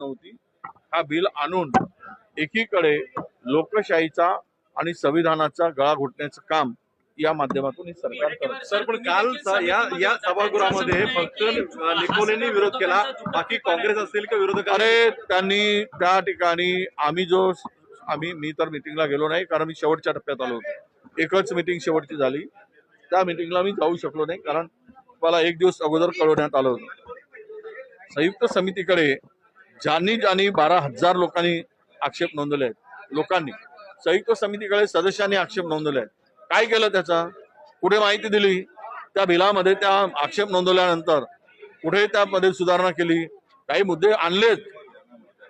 नव्हती। हा बिल आणून एकीकडे लोकशाहीचा आणि संविधानाचा गळा घोटण्याचं काम या माध्यमातून हे सरकार करत। सर, पण काल या सभागृहामध्ये फक्त निकोलेंनी विरोध केला, बाकी काँग्रेस असेल का विरोधक? अरे त्यांनी त्या ठिकाणी मी तर मिटिंगला गेलो नाही, कारण मी शेवटच्या टप्प्यात आलो होतो। एकच मिटिंग शेवटची झाली, त्या मिटिंगला मी जाऊ शकलो नाही, कारण मला एक दिवस अगोदर कळवण्यात आलं होतं। संयुक्त समितीकडे ज्यांनी 12,000 लोकांनी आक्षेप नोंदवले आहेत, लोकांनी संयुक्त समितीकडे सदस्यांनी आक्षेप नोंदवले आहेत। काय केलं त्याचा? कुठे माहिती दिली? त्या बिलामध्ये त्या आक्षेप नोंदवल्यानंतर कुठे त्यामध्ये सुधारणा केली? काही मुद्दे आणलेत,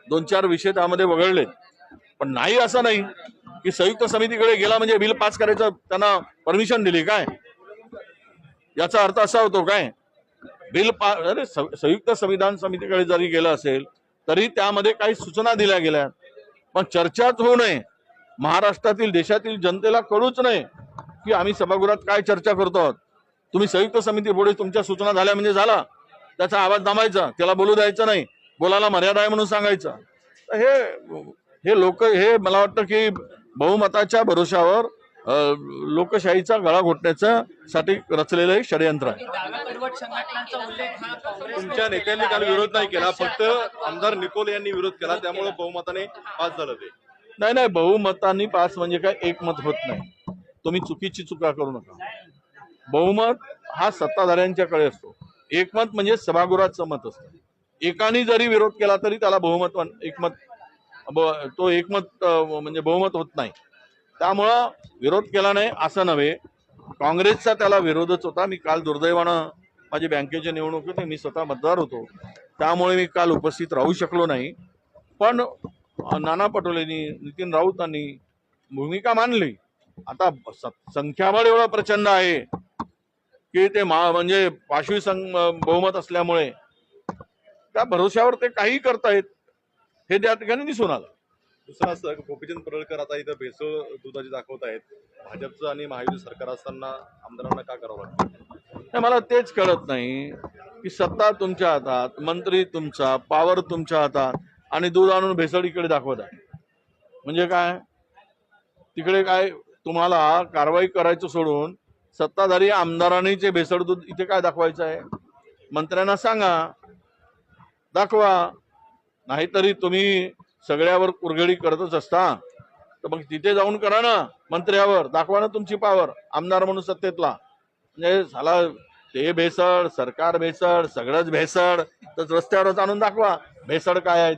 2-4 विषय त्यामध्ये वगळले, पण नाही असं नाही की संयुक्त समितीकडे गेला म्हणजे बिल पास करायचं त्यांना परमिशन दिली काय? याचा अर्थ असा होतो काय? अरे संयुक्त संविधान समितीकडे जरी गेलं असेल तरी त्यामध्ये काही सूचना दिल्या गेल्या, पण चर्चाच होऊ नये, महाराष्ट्रातील देशातील जनतेला कळूच नये की आम्ही सभागृहात काय चर्चा करतो आहोत। तुम्ही संयुक्त समिती पुढे तुमच्या सूचना झाल्या म्हणजे झाला, त्याचा आवाज दाबायचा, त्याला बोलू द्यायचं नाही, बोलायला मर्यादा आहे म्हणून सांगायचं। हे लोक हे मला वाटतं की बहुमताच्या भरोशावर लोकशाहीचा गळा घोटण्याचं साठी रचलेलं हे षडयंत्र आहे। तुमच्या नेत्यांनी काल विरोध नाही केला, फक्त आमदार निकोले यांनी विरोध केला, त्यामुळे बहुमताने पास झालं ते। नाही, बहुमतांनी पास म्हणजे काय एकमत होत नाही। तुम्ही चुकीची चुका करू नका। बहुमत हा सत्ताधाऱ्यांच्याकडे असतो, एकमत म्हणजे सभागृहाचं मत असतं। एकाने जरी विरोध केला तरी त्याला एकमत म्हणजे बहुमत होत नाही। त्यामुळं विरोध केला नाही असं नव्हे, काँग्रेसचा त्याला विरोधच होता। मी काल दुर्दैवानं माझी बँकेची निवडणूक होती, मी स्वतः मतदार होतो, त्यामुळे मी काल उपस्थित राहू शकलो नाही, पण नाना पटोलेंनी, नितीन राऊतांनी भूमिका मांडली। आता संख्याबळ एवढं प्रचंड आहे की ते म्हणजे पाशवी बहुमत असल्यामुळे त्या भरोश्यावर ते काही करतायत, हे त्या ठिकाणी दिसून आलं। दुसरं असं गोपीचंद पडळकर आता इथं भेसळ दुधाची दाखवत आहेत, भाजपचं आणि महायुती सरकार असताना आमदारांना का करावं लागतं? मला तेच कळत नाही की सत्ता तुमच्या हातात, मंत्री तुमचा, पॉवर तुमच्या हातात, आणि दूध आणून भेसळ इकडे दाखवत आहे म्हणजे काय? तिकडे काय तुम्हाला कारवाई करायचं सोडून सत्ताधारी आमदारांनी जे भेसळ दूध इथे काय दाखवायचं आहे? मंत्र्यांना सांगा, दाखवा, नाहीतरी तुम्ही सगळ्यावर कुरघडी करतच असता तर मग तिथे जाऊन करा ना, मंत्र्यावर दाखवा ना तुमची पॉवर, आमदार म्हणून सत्तेतला। म्हणजे झाला ते भेसळ, सरकार भेसळ, सगळंच भेसळ, तर रस्त्यावरच आणून दाखवा भेसळ काय आहे।